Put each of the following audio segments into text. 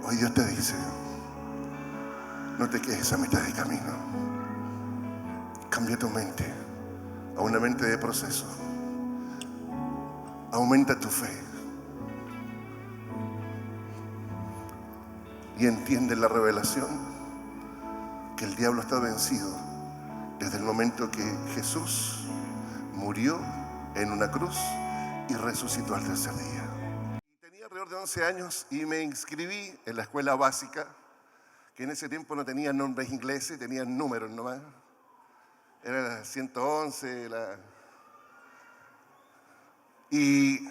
Hoy Dios te dice, no te quedes a mitad de camino. Cambia tu mente a una mente de proceso. Aumenta tu fe. Y entiende la revelación que el diablo está vencido desde el momento que Jesús murió en una cruz y resucitó al tercer día. Tenía alrededor de 11 años y me inscribí en la escuela básica, que en ese tiempo no tenía nombres ingleses, tenían números nomás. Era la 111, y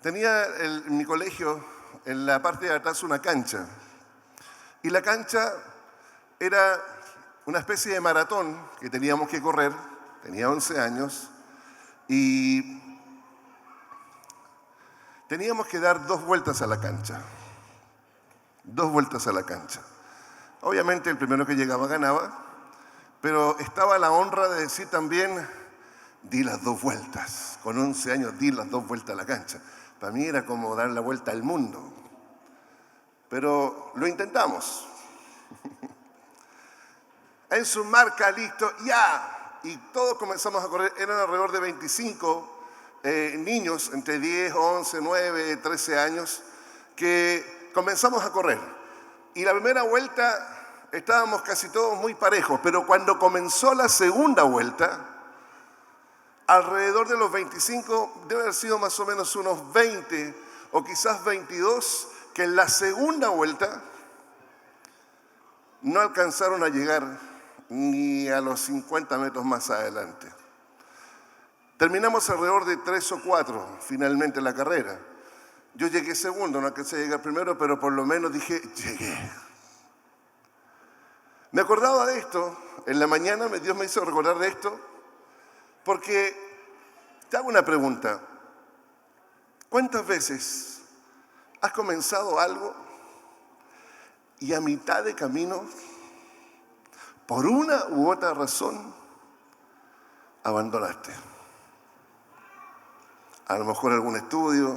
tenía en mi colegio, en la parte de atrás, una cancha. Y la cancha era una especie de maratón que teníamos que correr. Tenía 11 años y teníamos que dar 2 vueltas a la cancha. 2 vueltas a la cancha. Obviamente el primero que llegaba ganaba, pero estaba la honra de decir también, di las 2 vueltas. Con 11 años di las 2 vueltas a la cancha. Para mí era como dar la vuelta al mundo. Pero lo intentamos. En su marca, listo, ya. Y todos comenzamos a correr. Eran alrededor de 25 niños entre 10, 11, 9, 13 años que comenzamos a correr. Y la primera vuelta estábamos casi todos muy parejos, pero cuando comenzó la segunda vuelta, alrededor de los 25, debe haber sido más o menos unos 20 o quizás 22, que en la segunda vuelta no alcanzaron a llegar ni a los 50 metros más adelante. Terminamos alrededor de 3 o 4 finalmente la carrera. Yo llegué segundo, no alcancé a llegar primero, pero por lo menos dije, llegué. Me acordaba de esto, en la mañana Dios me hizo recordar de esto, porque te hago una pregunta. ¿Cuántas veces has comenzado algo y a mitad de camino, por una u otra razón, abandonaste? A lo mejor algún estudio,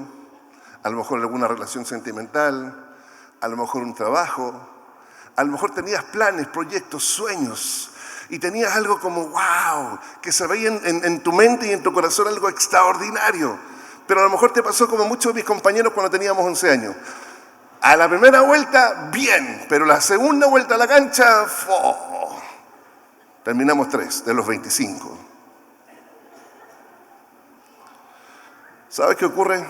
a lo mejor alguna relación sentimental, a lo mejor un trabajo, a lo mejor tenías planes, proyectos, sueños, y tenías algo como wow, que se veía en tu mente y en tu corazón algo extraordinario. Pero a lo mejor te pasó como muchos de mis compañeros cuando teníamos 11 años. A la primera vuelta, bien, pero la segunda vuelta a la cancha, terminamos 3 de los 25. ¿Sabes qué ocurre?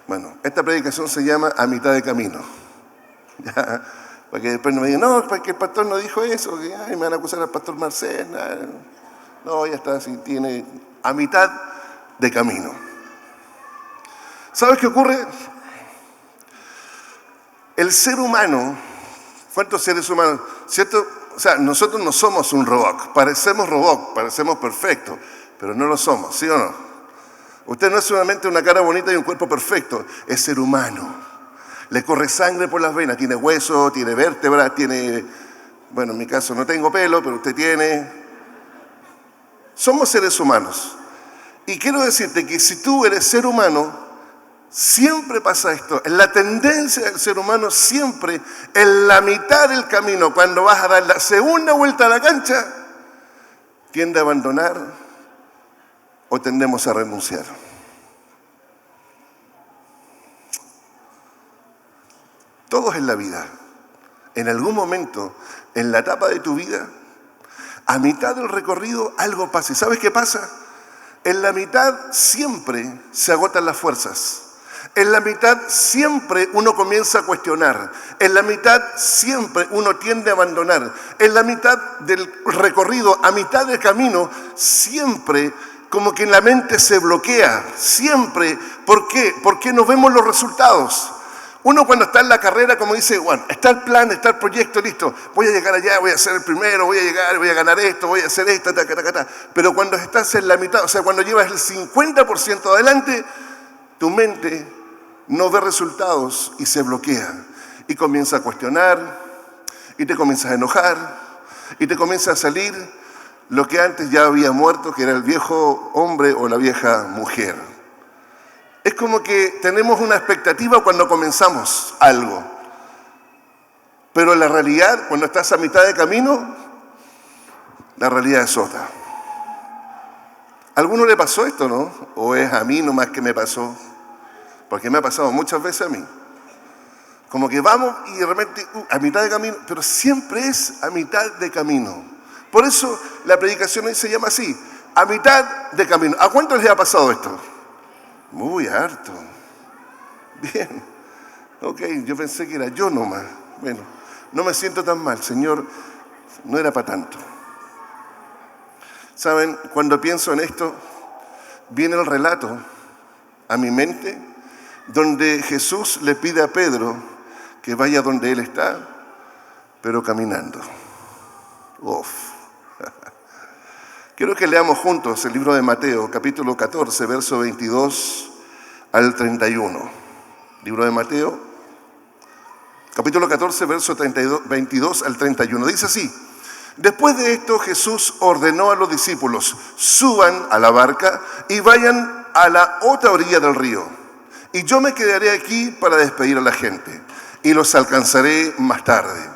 Bueno, esta predicación se llama A mitad de camino. Ya, para que después no me digan, no, para que el pastor no dijo eso, que ay, me van a acusar al pastor Marcel. No, ya está, así tiene a mitad de camino. ¿Sabes qué ocurre? El ser humano, ¿cuántos seres humanos? ¿Cierto? O sea, nosotros no somos un robot, parecemos perfectos, pero no lo somos, ¿sí o no? Usted no es solamente una cara bonita y un cuerpo perfecto, es ser humano. Le corre sangre por las venas, tiene hueso, tiene vértebras, tiene... Bueno, en mi caso no tengo pelo, pero usted tiene... Somos seres humanos. Y quiero decirte que si tú eres ser humano, siempre pasa esto. En la tendencia del ser humano, siempre en la mitad del camino, cuando vas a dar la segunda vuelta a la cancha, tiende a abandonar o tendemos a renunciar. Todos en la vida, en algún momento, en la etapa de tu vida, a mitad del recorrido algo pasa. ¿Y sabes qué pasa? En la mitad siempre se agotan las fuerzas. En la mitad siempre uno comienza a cuestionar. En la mitad siempre uno tiende a abandonar. En la mitad del recorrido, a mitad del camino, siempre como que en la mente se bloquea. Siempre. ¿Por qué? Porque no vemos los resultados. Uno cuando está en la carrera, como dice, bueno, está el plan, está el proyecto, listo, voy a llegar allá, voy a ser el primero, voy a llegar, voy a ganar esto, voy a hacer esto, pero cuando estás en la mitad, o sea, cuando llevas el 50% adelante, tu mente no ve resultados y se bloquea. Y comienza a cuestionar, y te comienzas a enojar, y te comienza a salir lo que antes ya había muerto, que era el viejo hombre o la vieja mujer. Es como que tenemos una expectativa cuando comenzamos algo, pero la realidad, cuando estás a mitad de camino, la realidad es otra. ¿A alguno le pasó esto, no? ¿O es a mí nomás que me pasó? Porque me ha pasado muchas veces a mí. Como que vamos y de repente a mitad de camino, pero siempre es a mitad de camino. Por eso la predicación hoy se llama así, a mitad de camino. ¿A cuántos les ha pasado esto? Muy harto. Bien. Ok, yo pensé que era yo nomás. Bueno, no me siento tan mal, Señor, no era para tanto. ¿Saben? Cuando pienso en esto, viene el relato a mi mente donde Jesús le pide a Pedro que vaya donde él está, pero caminando. Uf. Quiero que leamos juntos el libro de Mateo, capítulo 14, verso 22 al 31. Libro de Mateo, capítulo 14, verso 22 al 31. Dice así: después de esto Jesús ordenó a los discípulos, suban a la barca y vayan a la otra orilla del río. Y yo me quedaré aquí para despedir a la gente y los alcanzaré más tarde.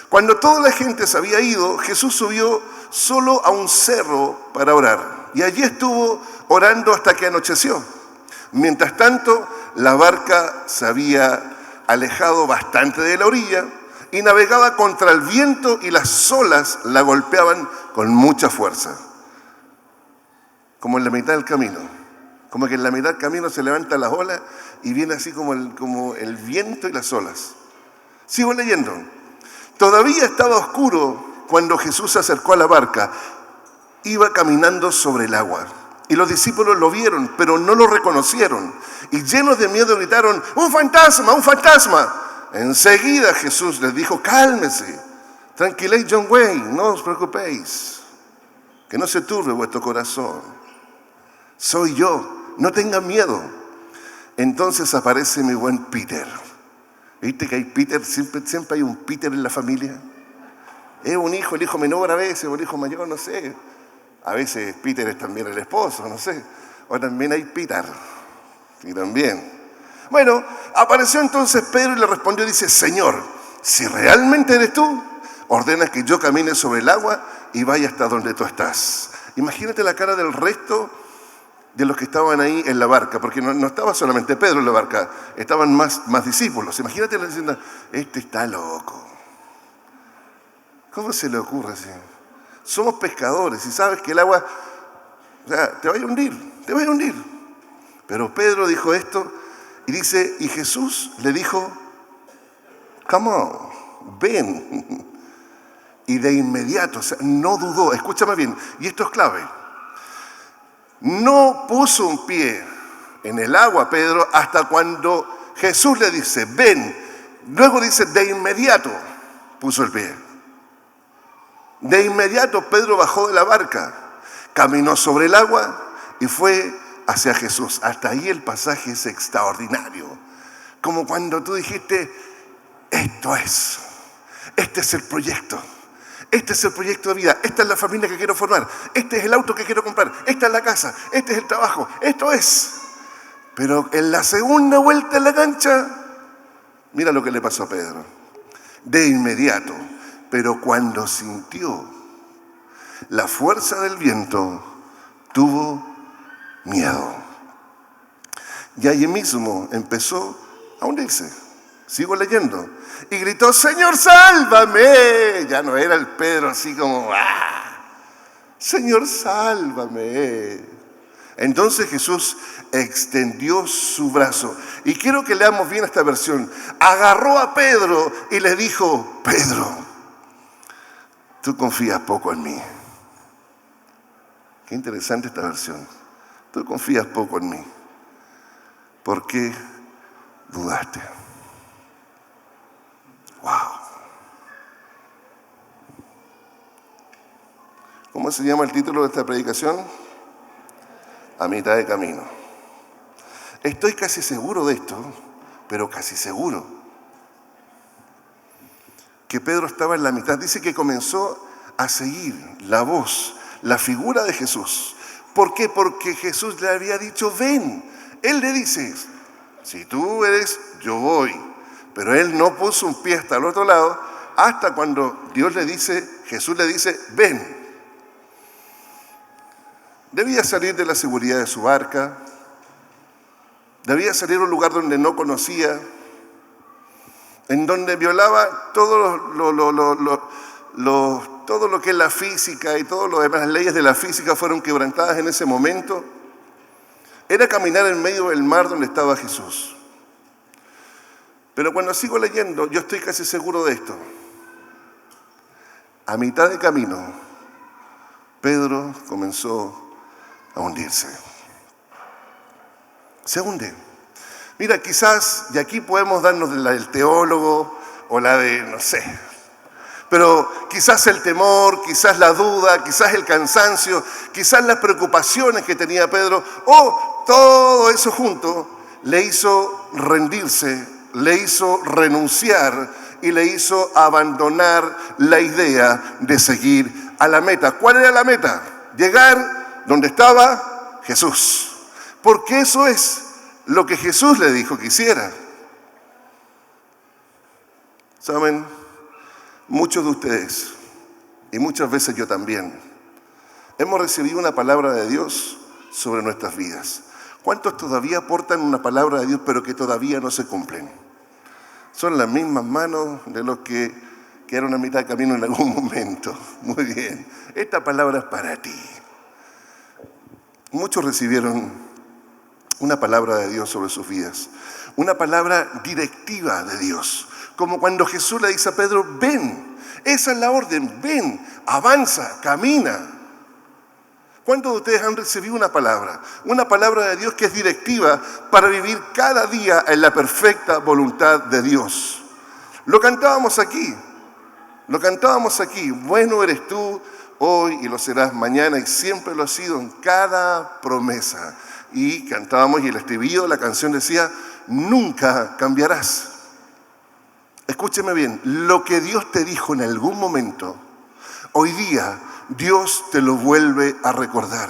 Cuando toda la gente se había ido, Jesús subió solo a un cerro para orar. Y allí estuvo orando hasta que anocheció. Mientras tanto, la barca se había alejado bastante de la orilla y navegaba contra el viento y las olas la golpeaban con mucha fuerza. Como en la mitad del camino. Como que en la mitad del camino se levantan las olas y viene así como el viento y las olas. Sigo leyendo. Todavía estaba oscuro cuando Jesús se acercó a la barca. Iba caminando sobre el agua. Y los discípulos lo vieron, pero no lo reconocieron. Y llenos de miedo gritaron, ¡un fantasma, un fantasma! Enseguida Jesús les dijo, cálmese, tranquiléis John Wayne, no os preocupéis, que no se turbe vuestro corazón. Soy yo, no tengan miedo. Entonces aparece mi buen Peter. ¿Viste que hay Peter? Siempre hay un Peter en la familia. Es un hijo, el hijo menor a veces, o el hijo mayor, no sé. A veces Peter es también el esposo, no sé. O también hay Peter. Y también. Bueno, apareció entonces Pedro y le respondió, dice, Señor, si realmente eres tú, ordena que yo camine sobre el agua y vaya hasta donde tú estás. Imagínate la cara del resto de los que estaban ahí en la barca, porque no estaba solamente Pedro en la barca, estaban más discípulos. Imagínate diciendo, este está loco. ¿Cómo se le ocurre así? Somos pescadores y sabes que el agua, o sea, te va a hundir. Pero Pedro dijo esto y dice, y Jesús le dijo, come on, ven. Y de inmediato, o sea, no dudó, escúchame bien, y esto es clave. No puso un pie en el agua, Pedro, hasta cuando Jesús le dice, ven. Luego dice, de inmediato puso el pie. De inmediato Pedro bajó de la barca, caminó sobre el agua y fue hacia Jesús. Hasta ahí el pasaje es extraordinario. Como cuando tú dijiste, este es el proyecto. Este es el proyecto de vida, esta es la familia que quiero formar, este es el auto que quiero comprar, esta es la casa, este es el trabajo, esto es. Pero en la segunda vuelta en la cancha, mira lo que le pasó a Pedro. De inmediato, pero cuando sintió la fuerza del viento, tuvo miedo. Y allí mismo empezó a hundirse. Sigo leyendo. Y gritó, Señor, sálvame. Ya no era el Pedro así como, Señor, sálvame. Entonces Jesús extendió su brazo. Y quiero que leamos bien esta versión. Agarró a Pedro y le dijo, Pedro, tú confías poco en mí. Qué interesante esta versión. Tú confías poco en mí. ¿Por qué dudaste? Wow. ¿Cómo se llama el título de esta predicación? A mitad de camino. Estoy casi seguro de esto, pero casi seguro, que Pedro estaba en la mitad. Dice que comenzó a seguir la voz, la figura de Jesús. ¿Por qué? Porque Jesús le había dicho, ven. Él le dice, si tú eres, yo voy. Pero él no puso un pie hasta el otro lado, hasta cuando Jesús le dice, ven. Debía salir de la seguridad de su barca, debía salir a un lugar donde no conocía, en donde violaba todo lo que es la física y todas las demás leyes de la física fueron quebrantadas en ese momento. Era caminar en medio del mar donde estaba Jesús. Pero cuando sigo leyendo, yo estoy casi seguro de esto. A mitad de camino, Pedro comenzó a hundirse. Se hunde. Mira, quizás, y aquí podemos darnos la del teólogo o la de, no sé, pero quizás el temor, quizás la duda, quizás el cansancio, quizás las preocupaciones que tenía Pedro, o todo eso junto le hizo rendirse, le hizo renunciar y le hizo abandonar la idea de seguir a la meta. ¿Cuál era la meta? Llegar donde estaba Jesús. Porque eso es lo que Jesús le dijo que hiciera. ¿Saben? Muchos de ustedes, y muchas veces yo también, hemos recibido una palabra de Dios sobre nuestras vidas. ¿Cuántos todavía portan una palabra de Dios pero que todavía no se cumplen? Son las mismas manos de los que quedaron a mitad de camino en algún momento. Muy bien, esta palabra es para ti. Muchos recibieron una palabra de Dios sobre sus vidas, una palabra directiva de Dios, como cuando Jesús le dice a Pedro, ven, esa es la orden, ven, avanza, camina. ¿Cuántos de ustedes han recibido una palabra de Dios que es directiva para vivir cada día en la perfecta voluntad de Dios? Lo cantábamos aquí, bueno eres tú hoy y lo serás mañana y siempre lo has sido en cada promesa. Y cantábamos y el estribillo de la canción decía, nunca cambiarás. Escúcheme bien, lo que Dios te dijo en algún momento, hoy día Dios te lo vuelve a recordar.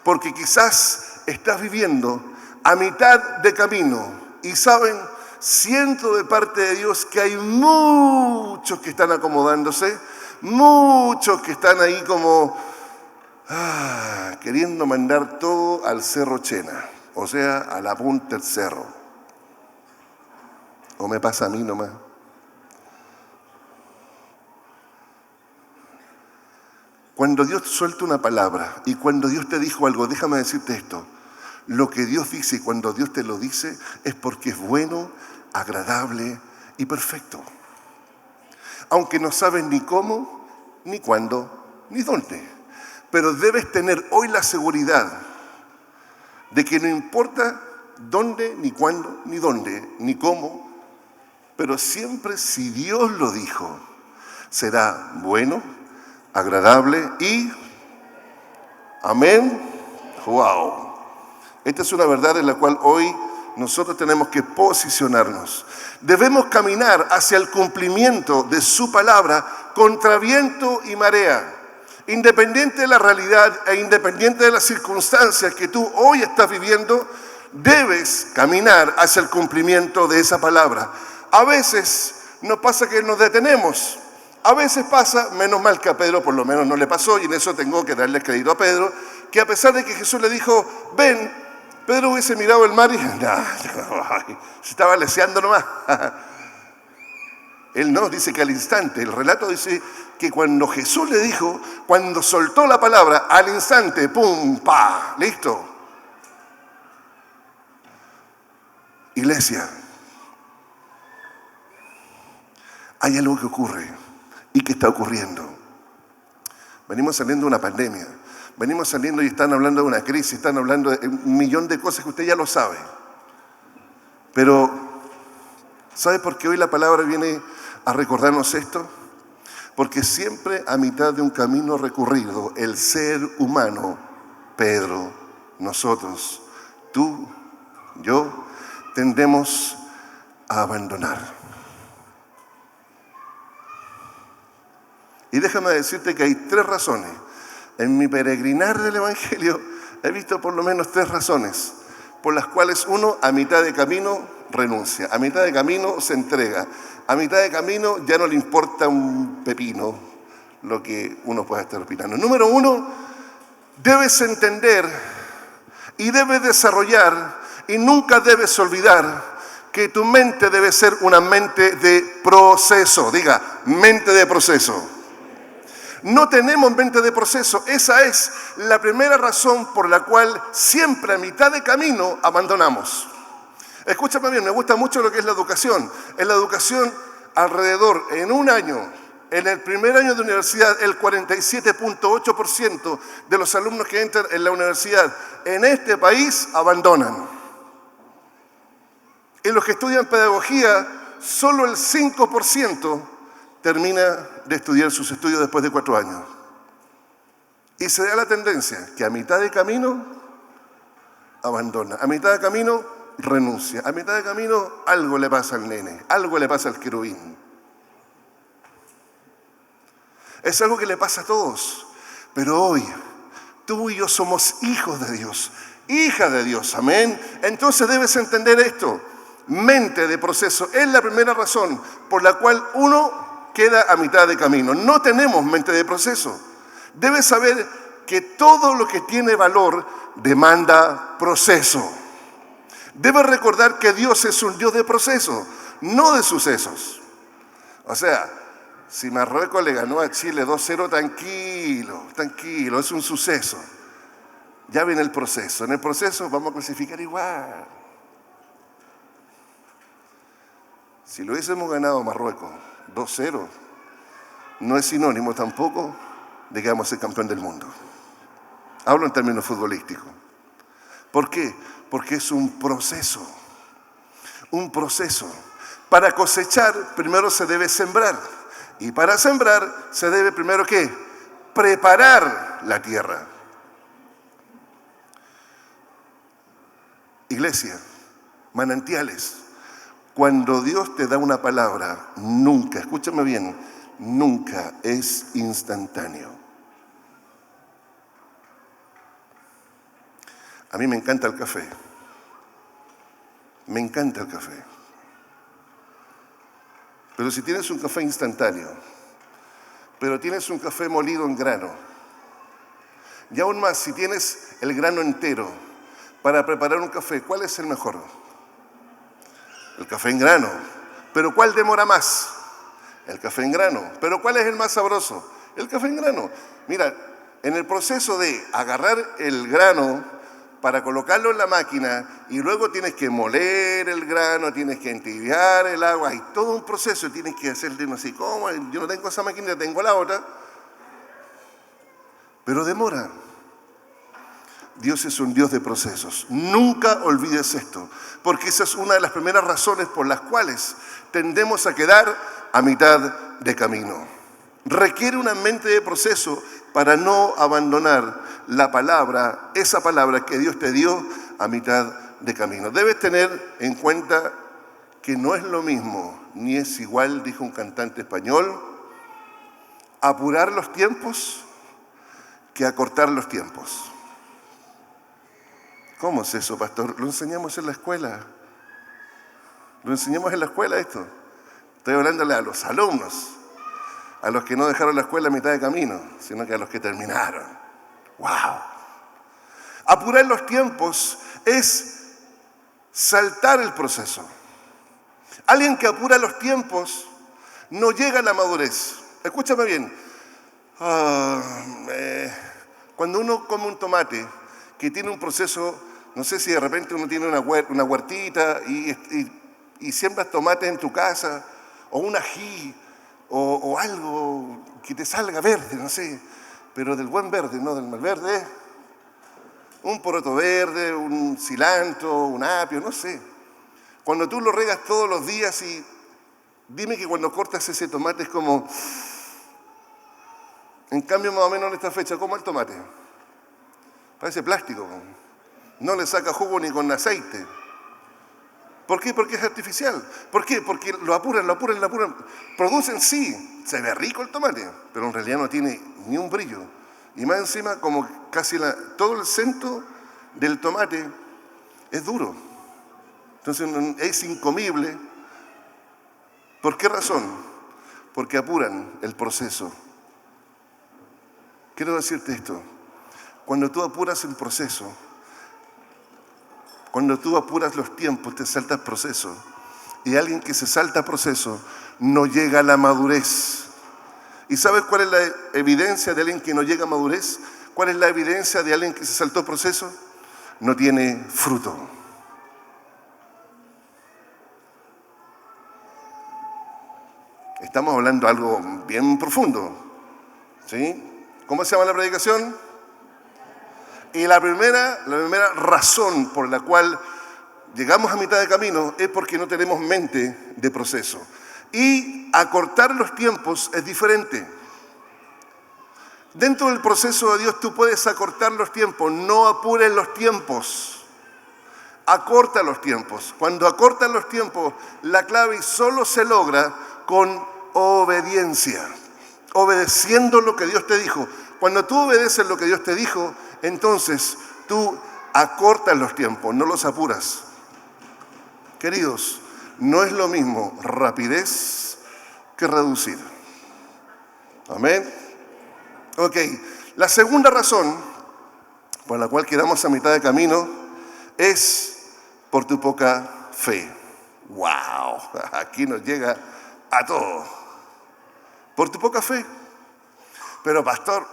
Porque quizás estás viviendo a mitad de camino y saben, siento de parte de Dios que hay muchos que están acomodándose, muchos que están ahí como queriendo mandar todo al Cerro Chena, o sea, a la punta del cerro. ¿O me pasa a mí nomás? Cuando Dios suelta una palabra y cuando Dios te dijo algo, déjame decirte esto, lo que Dios dice y cuando Dios te lo dice es porque es bueno, agradable y perfecto. Aunque no sabes ni cómo, ni cuándo, ni dónde. Pero debes tener hoy la seguridad de que no importa dónde, ni cuándo, ni dónde, ni cómo, pero siempre si Dios lo dijo, será bueno, agradable y amén. Wow. Esta es una verdad en la cual hoy nosotros tenemos que posicionarnos. Debemos caminar hacia el cumplimiento de su palabra contra viento y marea. Independiente de la realidad e independiente de las circunstancias que tú hoy estás viviendo, debes caminar hacia el cumplimiento de esa palabra. A veces nos pasa que nos detenemos. A veces pasa, menos mal que a Pedro por lo menos no le pasó, y en eso tengo que darle crédito a Pedro, que a pesar de que Jesús le dijo, ven, Pedro hubiese mirado el mar y se estaba leseando nomás. Él no, dice que al instante, el relato dice que cuando Jesús le dijo, cuando soltó la palabra, al instante, pum, pa, listo. Iglesia, hay algo que ocurre. ¿Y qué está ocurriendo? Venimos saliendo de una pandemia, venimos saliendo y están hablando de una crisis, están hablando de un millón de cosas que usted ya lo sabe. Pero, ¿sabe por qué hoy la palabra viene a recordarnos esto? Porque siempre a mitad de un camino recorrido, el ser humano, Pedro, nosotros, tú, yo, tendemos a abandonar. Y déjame decirte que hay 3 razones. En mi peregrinar del Evangelio he visto por lo menos 3 razones por las cuales uno a mitad de camino renuncia, a mitad de camino se entrega, a mitad de camino ya no le importa un pepino lo que uno pueda estar opinando. Número uno, debes entender y debes desarrollar y nunca debes olvidar que tu mente debe ser una mente de proceso. Diga, mente de proceso. No tenemos mente de proceso. Esa es la primera razón por la cual siempre a mitad de camino abandonamos. Escúchame bien, me gusta mucho lo que es la educación. En la educación, alrededor, en un año, en el primer año de universidad, el 47.8% de los alumnos que entran en la universidad en este país abandonan. En los que estudian pedagogía, solo el 5% termina de estudiar sus estudios después de 4 años. Y se da la tendencia que a mitad de camino abandona, a mitad de camino renuncia, a mitad de camino algo le pasa al nene, algo le pasa al querubín. Es algo que le pasa a todos, pero hoy tú y yo somos hijos de Dios, hijas de Dios, amén. Entonces debes entender esto. Mente de proceso es la primera razón por la cual uno queda a mitad de camino. No tenemos mente de proceso. Debes saber que todo lo que tiene valor demanda proceso. Debes recordar que Dios es un Dios de proceso, no de sucesos. O sea, si Marruecos le ganó a Chile 2-0, tranquilo, es un suceso. Ya viene el proceso. En el proceso vamos a clasificar igual. Si lo hubiésemos ganado a Marruecos 2-0, no es sinónimo tampoco de que vamos a ser campeón del mundo. Hablo en términos futbolísticos. ¿Por qué? Porque es un proceso. Un proceso. Para cosechar, primero se debe sembrar. Y para sembrar, se debe primero, ¿qué? Preparar la tierra. Iglesia, manantiales. Cuando Dios te da una palabra, nunca, escúchame bien, nunca es instantáneo. A mí me encanta el café. Me encanta el café. Pero si tienes un café instantáneo, pero tienes un café molido en grano, y aún más, si tienes el grano entero para preparar un café, ¿cuál es el mejor? El café en grano. ¿Pero cuál demora más? El café en grano. ¿Pero cuál es el más sabroso? El café en grano. Mira, en el proceso de agarrar el grano para colocarlo en la máquina y luego tienes que moler el grano, tienes que entibiar el agua, hay todo un proceso, tienes que hacerle no sé cómo, yo no tengo esa máquina, tengo la otra, pero demora. Dios es un Dios de procesos. Nunca olvides esto, porque esa es una de las primeras razones por las cuales tendemos a quedar a mitad de camino. Requiere una mente de proceso para no abandonar la palabra, esa palabra que Dios te dio a mitad de camino. Debes tener en cuenta que no es lo mismo, ni es igual, dijo un cantante español, apurar los tiempos que acortar los tiempos. ¿Cómo es eso, pastor? Lo enseñamos en la escuela. Lo enseñamos en la escuela esto. Estoy hablándole a los alumnos, a los que no dejaron la escuela a mitad de camino, sino que a los que terminaron. ¡Wow! Apurar los tiempos es saltar el proceso. Alguien que apura los tiempos no llega a la madurez. Escúchame bien. Cuando uno come un tomate que tiene un proceso, no sé si de repente uno tiene una huertita y siembras tomates en tu casa, o un ají, o algo que te salga verde, no sé, pero del buen verde, no del mal verde. Un poroto verde, un cilantro, un apio, no sé. Cuando tú lo regas todos los días y dime que cuando cortas ese tomate es como... En cambio, más o menos en esta fecha, ¿cómo el tomate? Parece plástico. No le saca jugo ni con aceite. ¿Por qué? Porque es artificial. ¿Por qué? Porque lo apuran. Producen, sí, se ve rico el tomate, pero en realidad no tiene ni un brillo. Y más encima, como casi todo el centro del tomate Es duro. Entonces es incomible. ¿Por qué razón? Porque apuran el proceso. Quiero decirte esto. Cuando tú apuras el proceso, cuando tú apuras los tiempos, te saltas proceso. Y alguien que se salta proceso no llega a la madurez. ¿Y sabes cuál es la evidencia de alguien que no llega a madurez? ¿Cuál es la evidencia de alguien que se saltó proceso? No tiene fruto. Estamos hablando de algo bien profundo. ¿Sí? ¿Cómo se llama la predicación? Y la primera razón por la cual llegamos a mitad de camino es porque no tenemos mente de proceso. Y acortar los tiempos es diferente. Dentro del proceso de Dios tú puedes acortar los tiempos, no apures los tiempos. Acorta los tiempos. Cuando acortan los tiempos, la clave solo se logra con obediencia, obedeciendo lo que Dios te dijo. Cuando tú obedeces lo que Dios te dijo, entonces tú acortas los tiempos, no los apuras. Queridos, no es lo mismo rapidez que reducir. Amén. Ok, la segunda razón por la cual quedamos a mitad de camino es por tu poca fe. ¡Wow! Aquí nos llega a todo. Por tu poca fe. Pero pastor,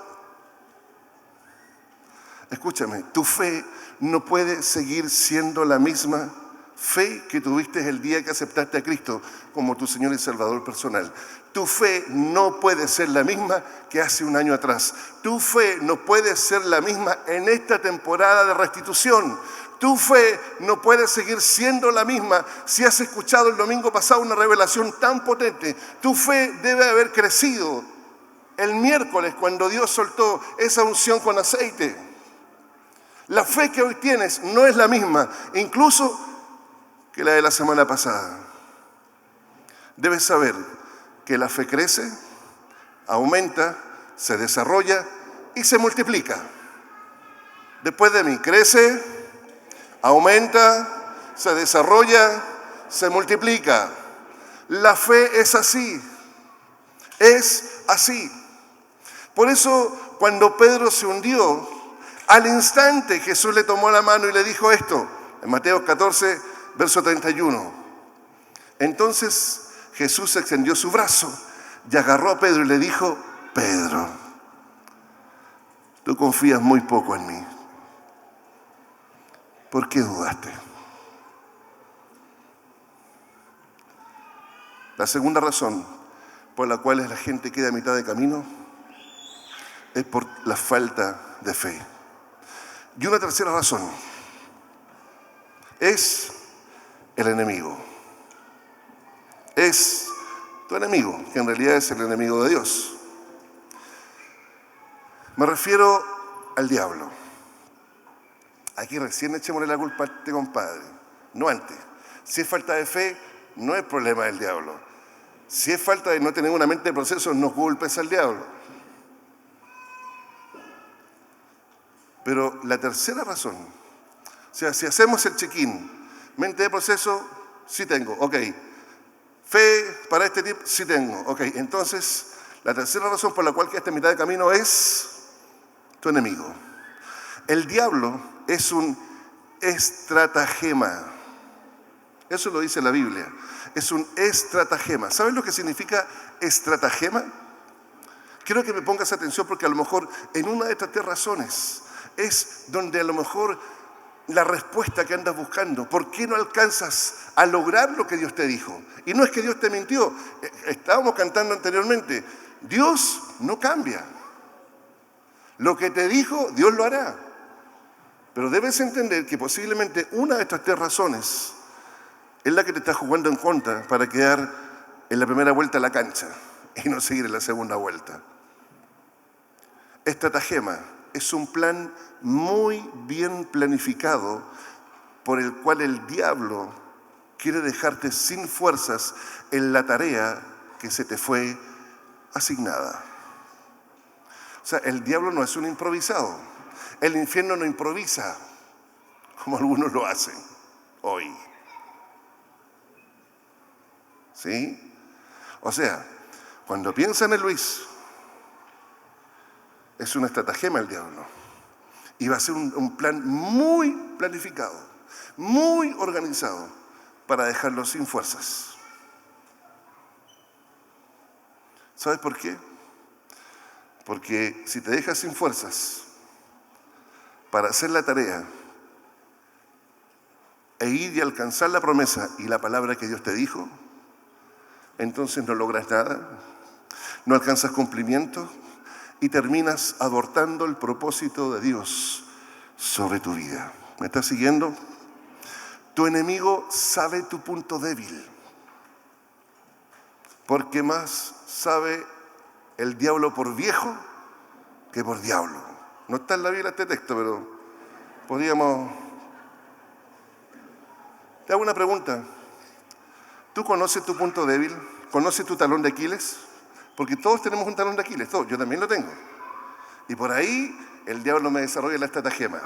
escúchame, tu fe no puede seguir siendo la misma fe que tuviste el día que aceptaste a Cristo como tu Señor y Salvador personal. Tu fe no puede ser la misma que hace un año atrás. Tu fe no puede ser la misma en esta temporada de restitución. Tu fe no puede seguir siendo la misma si has escuchado el domingo pasado una revelación tan potente. Tu fe debe haber crecido el miércoles cuando Dios soltó esa unción con aceite. La fe que hoy tienes no es la misma, incluso que la de la semana pasada. Debes saber que la fe crece, aumenta, se desarrolla y se multiplica. Después de mí, crece, aumenta, se desarrolla, se multiplica. La fe es así, es así. Por eso, cuando Pedro se hundió, al instante Jesús le tomó la mano y le dijo esto, en Mateo 14, verso 31. Entonces Jesús extendió su brazo y agarró a Pedro y le dijo, Pedro, tú confías muy poco en mí. ¿Por qué dudaste? La segunda razón por la cual la gente queda a mitad de camino es por la falta de fe. Y una tercera razón es el enemigo. Es tu enemigo, que en realidad es el enemigo de Dios. Me refiero al diablo. Aquí recién echémosle la culpa a este compadre, no antes. Si es falta de fe, no es problema del diablo. Si es falta de no tener una mente de proceso, no culpes al diablo. Pero la tercera razón, o sea, si hacemos el check-in, mente de proceso, sí tengo, ok. Fe para este tipo, sí tengo, ok. Entonces, la tercera razón por la cual quedaste a mitad de camino es tu enemigo. El diablo es un estratagema. Eso lo dice la Biblia. Es un estratagema. ¿Sabes lo que significa estratagema? Quiero que me pongas atención porque a lo mejor en una de estas tres razones es donde a lo mejor la respuesta que andas buscando. ¿Por qué no alcanzas a lograr lo que Dios te dijo? Y no es que Dios te mintió. Estábamos cantando anteriormente. Dios no cambia. Lo que te dijo, Dios lo hará. Pero debes entender que posiblemente una de estas tres razones es la que te está jugando en contra para quedar en la primera vuelta a la cancha y no seguir en la segunda vuelta. Estratagema es un plan muy bien planificado por el cual el diablo quiere dejarte sin fuerzas en la tarea que se te fue asignada. O sea, el diablo no es un improvisado. El infierno no improvisa. como algunos lo hacen hoy. ¿Sí? O sea, cuando piensan en Luis, es una estratagema el diablo. Y va a ser un plan muy planificado, muy organizado, para dejarlo sin fuerzas. ¿Sabes por qué? Porque si te dejas sin fuerzas para hacer la tarea e ir y alcanzar la promesa y la palabra que Dios te dijo, entonces no logras nada, no alcanzas cumplimiento y terminas abortando el propósito de Dios sobre tu vida. ¿Me estás siguiendo? Tu enemigo sabe tu punto débil, porque más sabe el diablo por viejo que por diablo. No está en la Biblia este texto, pero podríamos... Te hago una pregunta. ¿Tú conoces tu punto débil? ¿Conoces tu talón de Aquiles? Porque todos tenemos un talón de Aquiles, todos. Yo también lo tengo. Y por ahí el diablo me desarrolla la estratagema.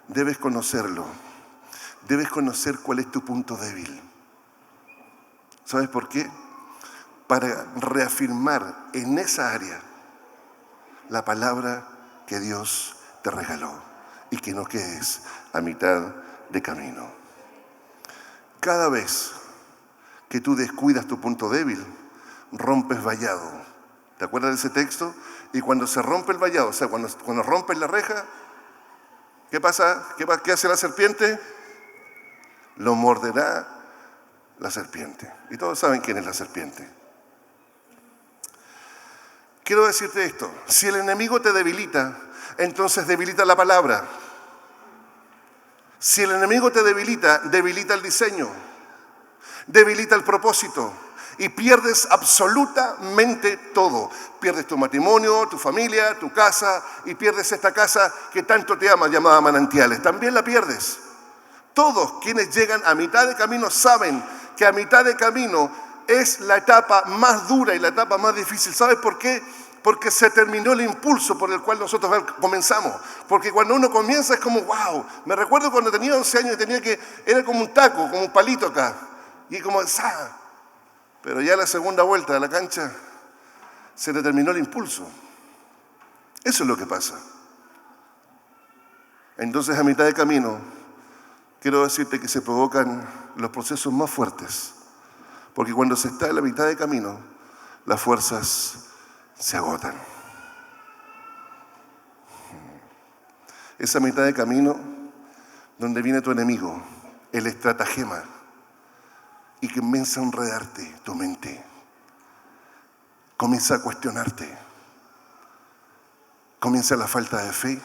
Debes conocerlo. Debes conocer cuál es tu punto débil. ¿Sabes por qué? Para reafirmar en esa área la palabra que Dios te regaló y que no quedes a mitad de camino. Cada vez que tú descuidas tu punto débil, rompes vallado. ¿Te acuerdas de ese texto? Y cuando se rompe el vallado, o sea, cuando rompes la reja, ¿qué pasa? ¿Qué hace la serpiente? Lo morderá la serpiente. Y todos saben quién es la serpiente. Quiero decirte esto, si el enemigo te debilita, entonces debilita la palabra. Si el enemigo te debilita, debilita el diseño, debilita el propósito y pierdes absolutamente todo. Pierdes tu matrimonio, tu familia, tu casa y pierdes esta casa que tanto te ama, llamada Manantiales. También la pierdes. Todos quienes llegan a mitad de camino saben que a mitad de camino es la etapa más dura y la etapa más difícil. ¿Sabes por qué? Porque se terminó el impulso por el cual nosotros comenzamos. Porque cuando uno comienza es como, wow. Me recuerdo cuando tenía 11 años era como un taco, como un palito acá. Y como, ¡zah! Pero ya la segunda vuelta de la cancha se le terminó el impulso. Eso es lo que pasa. Entonces a mitad de camino, quiero decirte que se provocan los procesos más fuertes. Porque cuando se está en la mitad de camino, las fuerzas se agotan. Esa mitad de camino donde viene tu enemigo, el estratagema, y que comienza a enredarte tu mente, comienza a cuestionarte, comienza la falta de fe,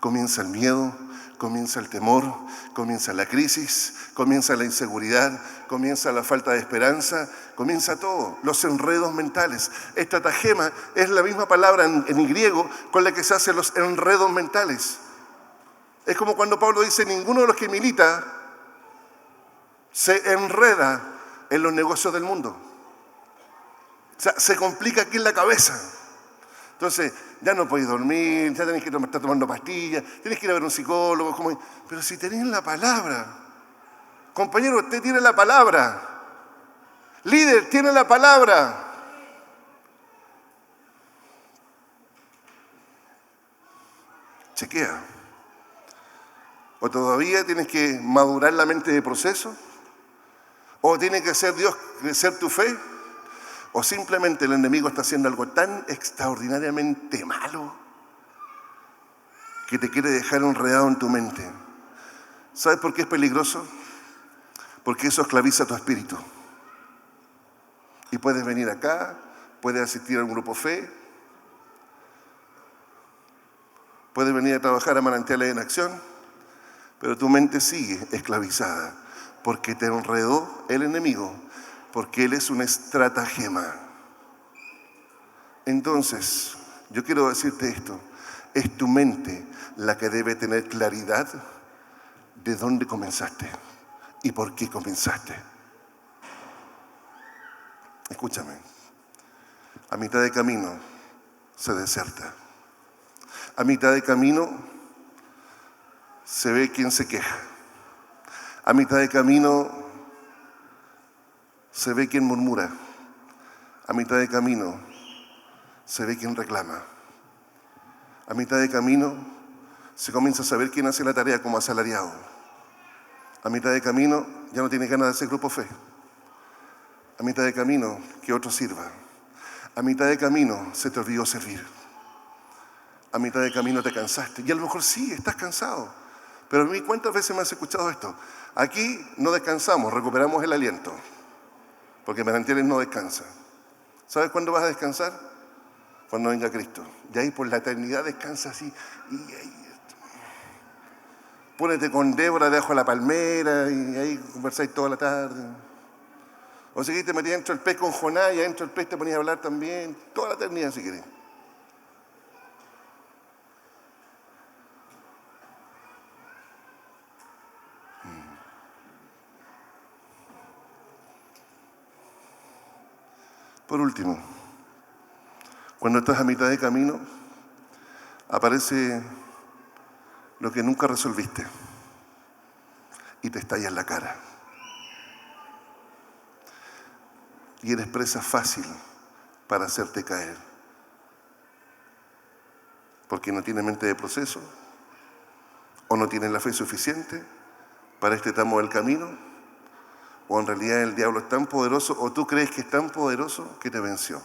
comienza el miedo, comienza el temor, comienza la crisis, comienza la inseguridad, comienza la falta de esperanza, comienza todo, los enredos mentales. Estratagema es la misma palabra en griego con la que se hacen los enredos mentales. Es como cuando Pablo dice, ninguno de los que milita se enreda en los negocios del mundo. O sea, se complica aquí en la cabeza. Entonces, ya no podéis dormir, ya tenéis que estar tomando pastillas, tenéis que ir a ver un psicólogo. Pero si tenéis la palabra, compañero, usted tiene la palabra. Líder, tiene la palabra. Chequea. O todavía tienes que madurar la mente de proceso, o tiene que hacer Dios crecer tu fe, o simplemente el enemigo está haciendo algo tan extraordinariamente malo que te quiere dejar enredado en tu mente. ¿Sabes por qué es peligroso? Porque eso esclaviza tu espíritu. Y puedes venir acá, puedes asistir a un grupo fe, puedes venir a trabajar a Manantiales en Acción, pero tu mente sigue esclavizada porque te enredó el enemigo, porque él es un estratagema. Entonces, yo quiero decirte esto, es tu mente la que debe tener claridad de dónde comenzaste y por qué comenzaste. Escúchame, a mitad de camino se deserta. A mitad de camino se ve quien se queja. A mitad de camino se ve quien murmura. A mitad de camino se ve quien reclama. A mitad de camino se comienza a saber quién hace la tarea como asalariado. A mitad de camino ya no tiene ganas de hacer grupo fe. A mitad de camino que otro sirva. A mitad de camino se te olvidó servir. A mitad de camino te cansaste. Y a lo mejor sí, estás cansado. Pero a mí, ¿cuántas veces me has escuchado esto? Aquí no descansamos, recuperamos el aliento. Porque Manantiales no descansa. ¿Sabes cuándo vas a descansar? Cuando venga Cristo. Y ahí por la eternidad descansa así. Pónete con Débora debajo de la palmera y ahí conversáis toda la tarde. O si te metías dentro del pez con Jonás y adentro del pez te ponías a hablar también. Toda la eternidad si querés. Por último, cuando estás a mitad de camino, aparece lo que nunca resolviste y te estalla en la cara. Y eres presa fácil para hacerte caer. Porque no tienes mente de proceso o no tienes la fe suficiente para este tramo del camino. O en realidad el diablo es tan poderoso, o tú crees que es tan poderoso que te venció.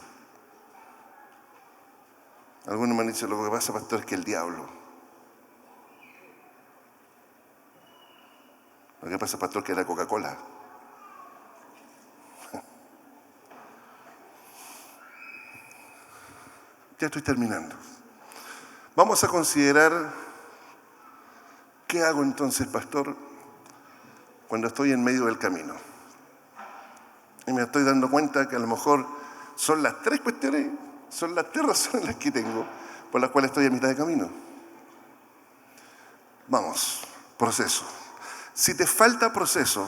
Algunos me han dicho, lo que pasa, pastor, es que el diablo. Lo que pasa, pastor, que es la Coca-Cola. Ya estoy terminando. Vamos a considerar qué hago entonces, pastor, cuando estoy en medio del camino. Y me estoy dando cuenta que a lo mejor son las 3 cuestiones, son las 3 razones las que tengo por las cuales estoy a mitad de camino. Vamos, proceso. Si te falta proceso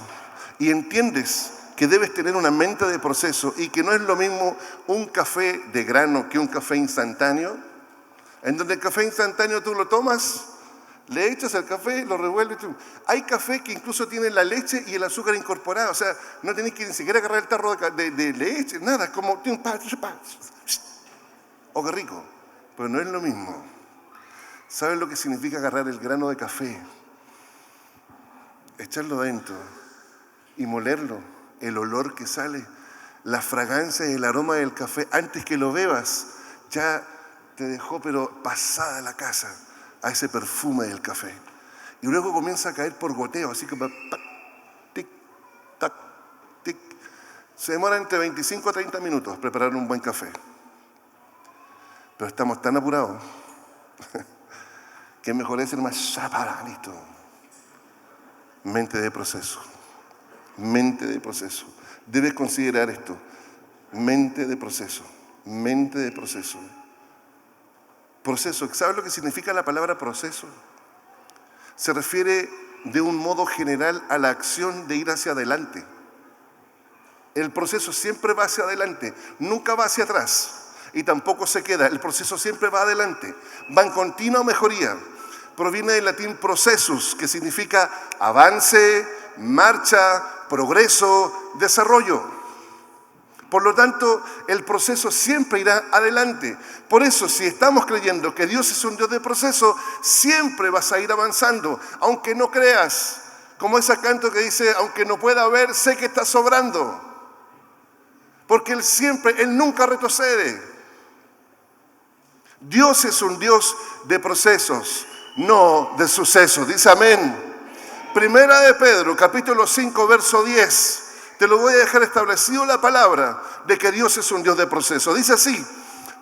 y entiendes que debes tener una mente de proceso y que no es lo mismo un café de grano que un café instantáneo, en donde el café instantáneo tú lo tomas, le echas el café, lo revuelves. Hay café que incluso tiene la leche y el azúcar incorporado. O sea, no tenés que ni siquiera agarrar el tarro de leche, nada. Es como... ¡Oh, qué rico! Pero no es lo mismo. ¿Sabes lo que significa agarrar el grano de café? Echarlo dentro y molerlo. El olor que sale, la fragancia y el aroma del café, antes que lo bebas, ya te dejó pero pasada la casa a ese perfume del café. Y luego comienza a caer por goteo, así como tic, tac, tic. Se demora entre 25 a 30 minutos preparar un buen café. Pero estamos tan apurados que mejor es ser más chapara, listo. Mente de proceso. Mente de proceso. Debes considerar esto. Mente de proceso. Mente de proceso. Proceso. ¿Sabes lo que significa la palabra proceso? Se refiere de un modo general a la acción de ir hacia adelante. El proceso siempre va hacia adelante, nunca va hacia atrás y tampoco se queda. El proceso siempre va adelante, va en continua mejoría. Proviene del latín processus, que significa avance, marcha, progreso, desarrollo. Por lo tanto, el proceso siempre irá adelante. Por eso, si estamos creyendo que Dios es un Dios de proceso, siempre vas a ir avanzando, aunque no creas. Como ese canto que dice, aunque no pueda ver, sé que está sobrando. Porque Él nunca retrocede. Dios es un Dios de procesos, no de sucesos. Dice amén. Primera de Pedro, capítulo 5, verso 10. Te lo voy a dejar establecido la palabra de que Dios es un Dios de proceso. Dice así,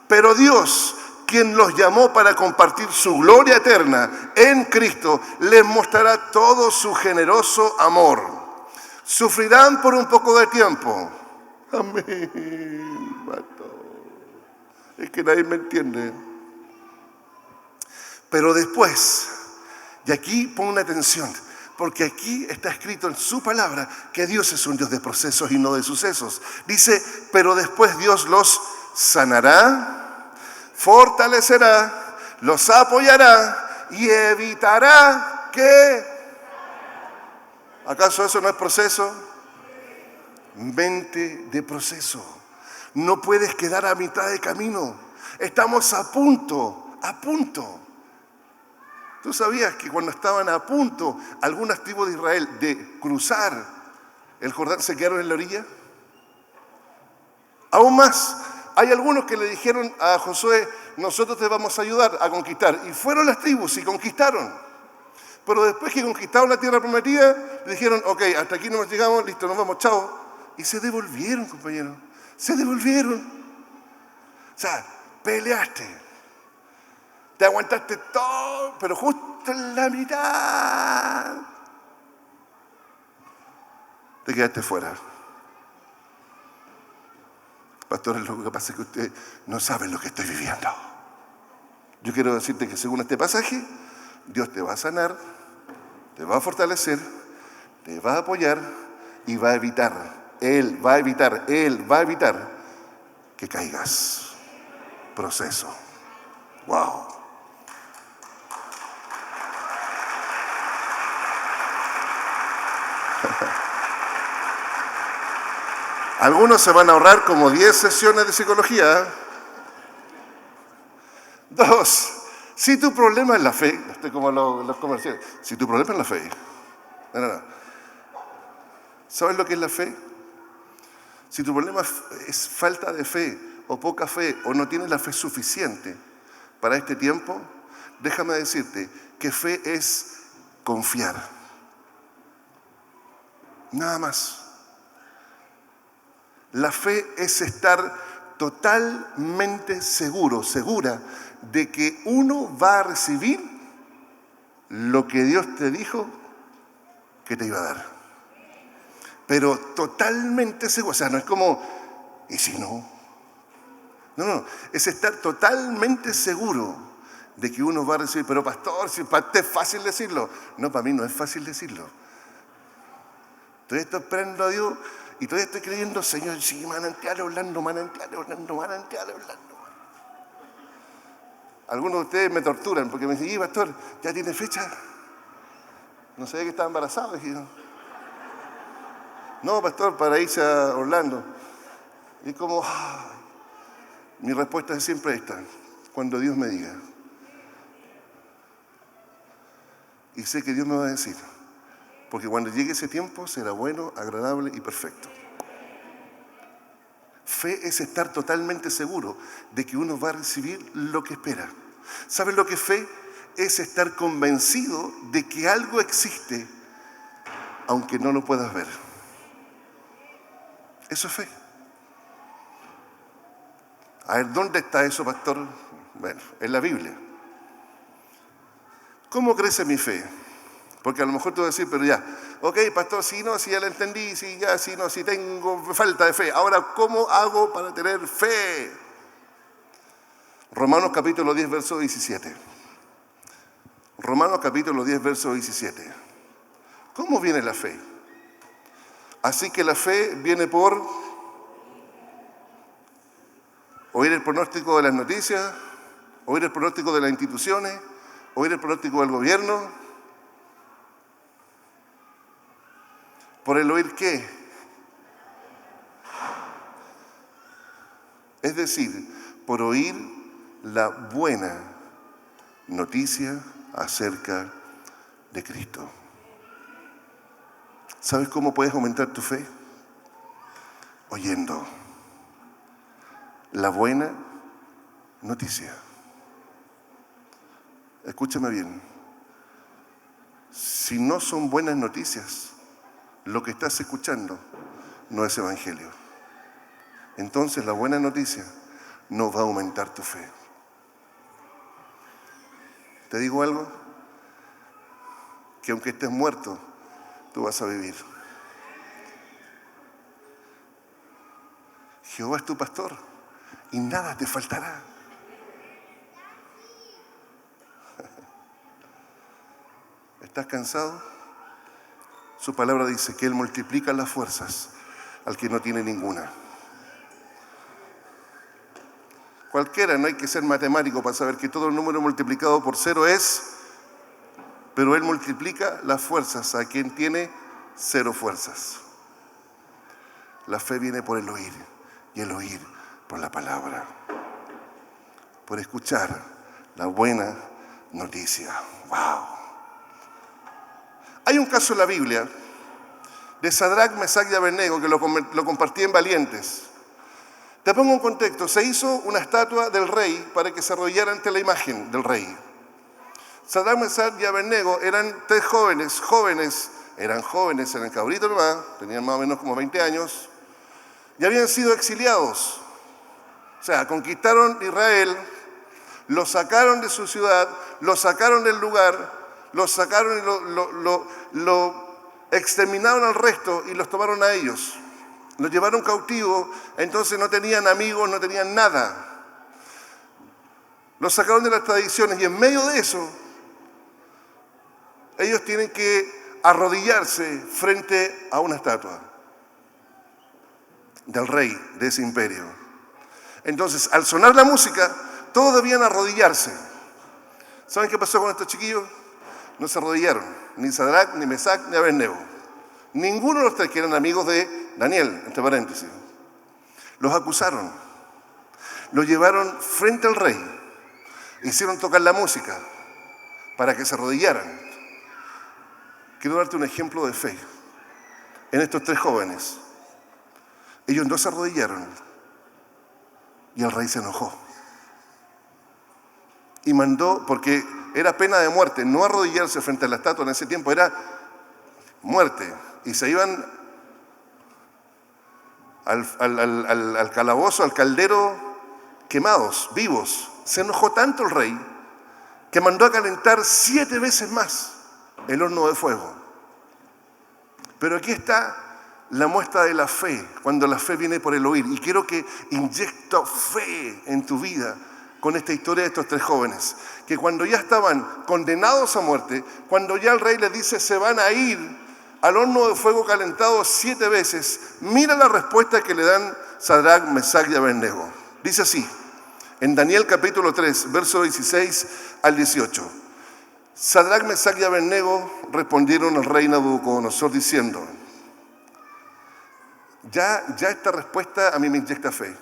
pero Dios, quien los llamó para compartir su gloria eterna en Cristo, les mostrará todo su generoso amor. Sufrirán por un poco de tiempo. Amén. Es que nadie me entiende. Pero después, y aquí pon atención, porque aquí está escrito en su palabra que Dios es un Dios de procesos y no de sucesos. Dice, pero después Dios los sanará, fortalecerá, los apoyará y evitará que... ¿Acaso eso no es proceso? Mente de proceso. No puedes quedar a mitad de camino. Estamos a punto, a punto. ¿Tú sabías que cuando estaban a punto algunas tribus de Israel de cruzar el Jordán se quedaron en la orilla? Aún más, hay algunos que le dijeron a Josué, nosotros te vamos a ayudar a conquistar. Y fueron las tribus y conquistaron. Pero después que conquistaron la tierra prometida, le dijeron, ok, hasta aquí nos llegamos, listo, nos vamos, chao. Y se devolvieron, compañeros. Se devolvieron. O sea, peleaste. Te aguantaste todo, pero justo en la mitad te quedaste fuera. Pastores, lo que pasa es que ustedes no saben lo que estoy viviendo. Yo quiero decirte que según este pasaje, Dios te va a sanar, te va a fortalecer, te va a apoyar y va a evitar. Él va a evitar que caigas. Proceso. Wow. Algunos se van a ahorrar como 10 sesiones de psicología. 2, si tu problema es la fe, estoy como los comerciales, si tu problema es la fe, no. ¿Sabes lo que es la fe? Si tu problema es falta de fe o poca fe o no tienes la fe suficiente para este tiempo, déjame decirte que fe es confiar. Nada más. La fe es estar totalmente seguro, segura de que uno va a recibir lo que Dios te dijo que te iba a dar. Pero totalmente seguro, o sea, no es como, ¿y si no? No, es estar totalmente seguro de que uno va a recibir, pero pastor, si para usted es fácil decirlo. No, para mí no es fácil decirlo. Todavía estoy esperando a Dios y todavía estoy creyendo, Señor, sí, manantiales hablando. Algunos de ustedes me torturan porque me dicen, pastor, ¿ya tiene fecha? No sabía que estaba embarazado. Dije, no, pastor, para irse a Orlando. Y como, mi respuesta es siempre esta, cuando Dios me diga. Y sé que Dios me va a decir, porque cuando llegue ese tiempo será bueno, agradable y perfecto. Fe es estar totalmente seguro de que uno va a recibir lo que espera. ¿Sabes lo que es fe? Es estar convencido de que algo existe, aunque no lo puedas ver. Eso es fe. A ver, ¿dónde está eso, pastor? Bueno, en la Biblia. ¿Cómo crece mi fe? Porque a lo mejor tú vas a decir, pero ya, ok, pastor, si ya la entendí, si tengo falta de fe. Ahora, ¿cómo hago para tener fe? Romanos capítulo 10, verso 17. Romanos capítulo 10, verso 17. ¿Cómo viene la fe? Así que la fe viene por oír el pronóstico de las noticias, oír el pronóstico de las instituciones, oír el pronóstico del gobierno. ¿Por el oír qué? Es decir, por oír la buena noticia acerca de Cristo. ¿Sabes cómo puedes aumentar tu fe? Oyendo la buena noticia. Escúchame bien. Si no son buenas noticias, lo que estás escuchando no es evangelio. Entonces la buena noticia no va a aumentar tu fe. ¿Te digo algo? Que aunque estés muerto, tú vas a vivir. Jehová es tu pastor y nada te faltará. ¿Estás cansado? Su palabra dice que Él multiplica las fuerzas al que no tiene ninguna. cualquiera, no hay que ser matemático para saber que todo número multiplicado por 0 es, pero Él multiplica las fuerzas a quien tiene 0 fuerzas. La fe viene por el oír, y el oír por la palabra, por escuchar la buena noticia. ¡Wow! Hay un caso en la Biblia de Sadrac, Mesac y Abednego que lo compartí en Valientes. Te pongo un contexto. Se hizo una estatua del rey para que se arrodillara ante la imagen del rey. Sadrac, Mesac y Abednego eran 3 jóvenes, eran cabritos nomás, tenían más o menos como 20 años, y habían sido exiliados. O sea, conquistaron Israel, lo sacaron de su ciudad, lo sacaron del lugar, lo sacaron y lo exterminaron al resto y los tomaron a ellos. Los llevaron cautivos, entonces no tenían amigos, no tenían nada. Los sacaron de las tradiciones y en medio de eso, ellos tienen que arrodillarse frente a una estatua del rey de ese imperio. Entonces, al sonar la música, todos debían arrodillarse. ¿Saben qué pasó con estos chiquillos? No se arrodillaron, ni Sadrac, ni Mesac, ni Abednego. Ninguno de los 3 que eran amigos de Daniel, entre paréntesis. Los acusaron, los llevaron frente al rey, hicieron tocar la música para que se arrodillaran. Quiero darte un ejemplo de fe en estos 3 jóvenes. Ellos no se arrodillaron y el rey se enojó. Y mandó, porque era pena de muerte, no arrodillarse frente a la estatua en ese tiempo, era muerte. Y se iban al calabozo, al caldero, quemados, vivos. Se enojó tanto el rey que mandó a calentar 7 veces más el horno de fuego. Pero aquí está la muestra de la fe, cuando la fe viene por el oír. Y quiero que inyecto fe en tu vida con esta historia de estos 3 jóvenes, que cuando ya estaban condenados a muerte, cuando ya el rey les dice se van a ir al horno de fuego calentado 7 veces, mira la respuesta que le dan Sadrac, Mesac y Abednego. Dice así, en Daniel capítulo 3, verso 16 al 18. Sadrac, Mesac y Abednego respondieron al rey Nabucodonosor diciendo, ya esta respuesta a mí me inyecta fe.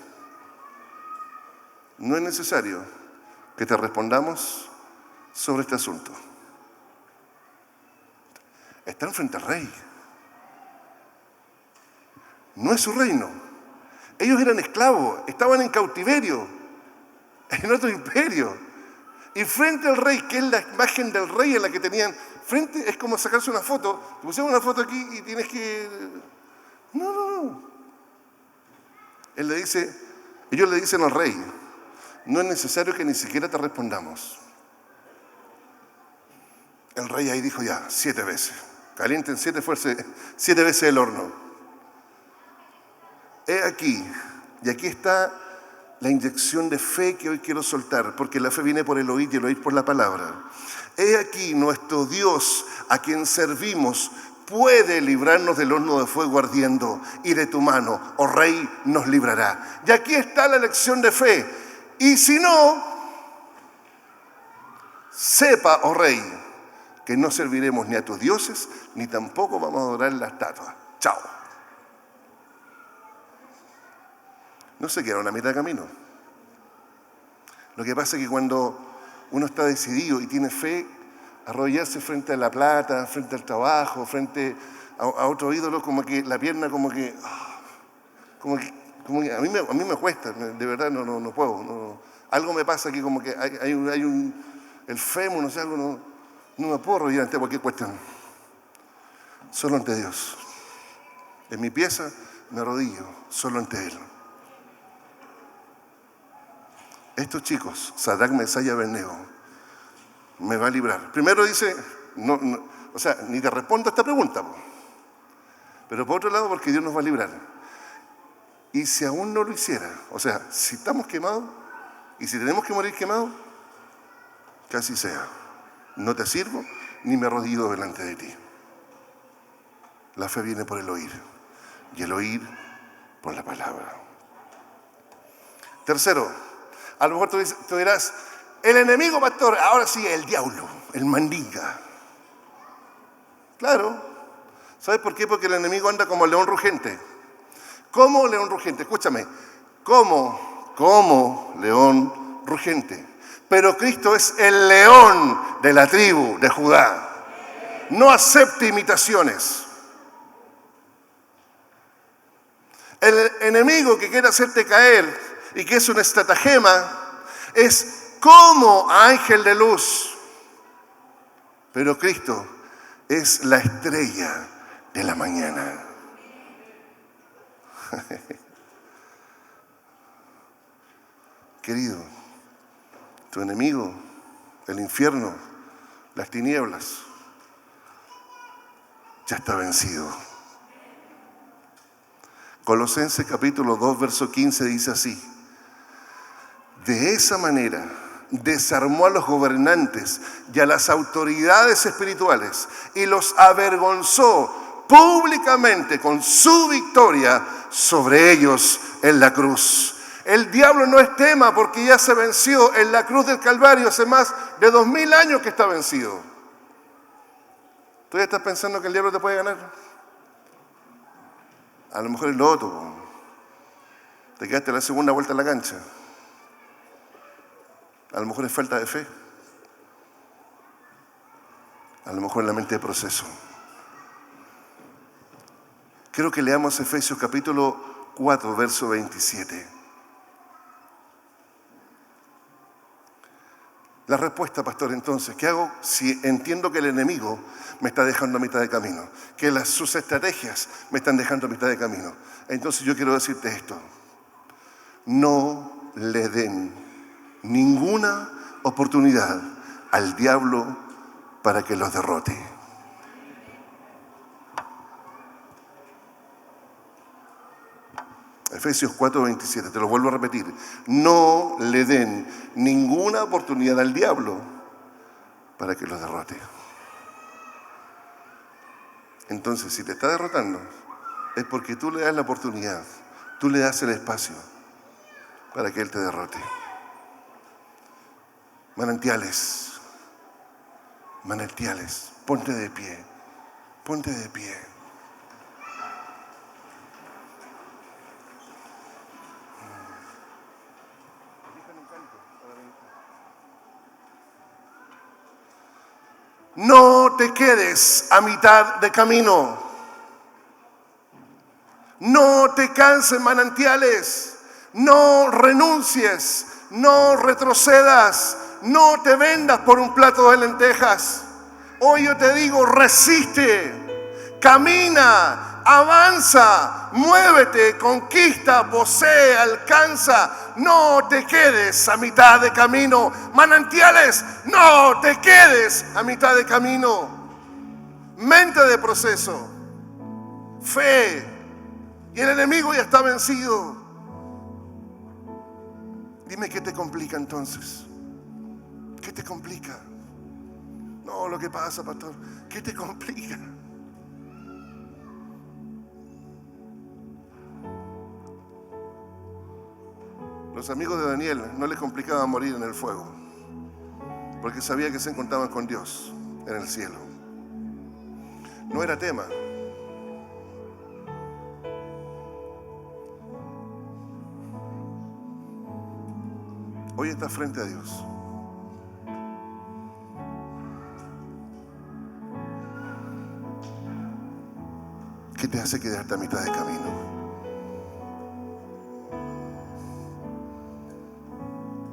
No es necesario que te respondamos sobre este asunto. Están frente al rey. No es su reino. Ellos eran esclavos, estaban en cautiverio, en otro imperio. Y frente al rey, que es la imagen del rey en la que tenían, frente es como sacarse una foto. Te pusieron una foto aquí y tienes que... No. Ellos le dicen al rey, no es necesario que ni siquiera te respondamos. El rey ahí dijo ya, 7 veces. Calienten 7 veces el horno. He aquí, y aquí está la inyección de fe que hoy quiero soltar, porque la fe viene por el oír y el oír por la palabra. He aquí nuestro Dios, a quien servimos, puede librarnos del horno de fuego ardiendo, y de tu mano, oh rey, nos librará. Y aquí está la lección de fe. Y si no, sepa, oh rey, que no serviremos ni a tus dioses, ni tampoco vamos a adorar la estatua. Chao. No se quedaron a mitad de camino. Lo que pasa es que cuando uno está decidido y tiene fe, arrodillarse frente a la plata, frente al trabajo, frente a otro ídolo, como que la pierna como que a mí me cuesta, de verdad no puedo. Algo me pasa aquí, como que hay el fémur, no sé, algo, no me puedo arrodillar ante cualquier cuestión. Solo ante Dios. En mi pieza me arrodillo, solo ante Él. Estos chicos, Sadrac, Mesac y Abednego, me va a librar. Primero dice, ni te respondo a esta pregunta. Pero por otro lado, porque Dios nos va a librar. Y si aún no lo hiciera, o sea, si estamos quemados y si tenemos que morir quemados, que así sea. No te sirvo ni me arrodillo delante de ti. La fe viene por el oír y el oír por la palabra. Tercero, A lo mejor tú dirás, el enemigo, pastor, ahora sí, el diablo, el mandinga. Claro. ¿Sabes por qué? Porque el enemigo anda como león rugente. ¿Cómo león rugente? Escúchame. Como león rugente. Pero Cristo es el león de la tribu de Judá. No acepte imitaciones. El enemigo que quiere hacerte caer y que es un estratagema es como ángel de luz. Pero Cristo es la estrella de la mañana. Querido, tu enemigo, el infierno, las tinieblas, ya está vencido. Colosenses capítulo 2, verso 15 dice así: de esa manera desarmó a los gobernantes y a las autoridades espirituales y los avergonzó públicamente con su victoria sobre ellos en la cruz. El diablo no es tema porque ya se venció en la cruz del Calvario hace más de 2000 años que está vencido. ¿Tú ya estás pensando que el diablo te puede ganar? A lo mejor es lo otro. Te quedaste la segunda vuelta en la cancha. A lo mejor es falta de fe. A lo mejor es la mente de proceso. Quiero que leamos Efesios capítulo 4, verso 27. La respuesta, pastor, entonces, ¿qué hago si entiendo que el enemigo me está dejando a mitad de camino? Que sus estrategias me están dejando a mitad de camino. Entonces yo quiero decirte esto. No le den ninguna oportunidad al diablo para que los derrote. Efesios 4:27, te lo vuelvo a repetir. No le den ninguna oportunidad al diablo para que los derrote. Entonces, si te está derrotando, es porque tú le das la oportunidad, tú le das el espacio para que él te derrote. Manantiales, ponte de pie, ponte de pie. No te quedes a mitad de camino. No te canses, manantiales. No renuncies. No retrocedas. No te vendas por un plato de lentejas. Hoy yo te digo, resiste. Camina. Avanza. Muévete. Conquista. Posee. Alcanza. No te quedes a mitad de camino. Manantiales, no te quedes a mitad de camino. Mente de proceso. Fe. Y el enemigo ya está vencido. Dime, ¿qué te complica entonces? ¿Qué te complica? No, lo que pasa, pastor, ¿qué te complica? Los amigos de Daniel no les complicaba morir en el fuego, porque sabía que se encontraban con Dios en el cielo. No era tema. Hoy estás frente a Dios. ¿Qué te hace quedarte a mitad de camino?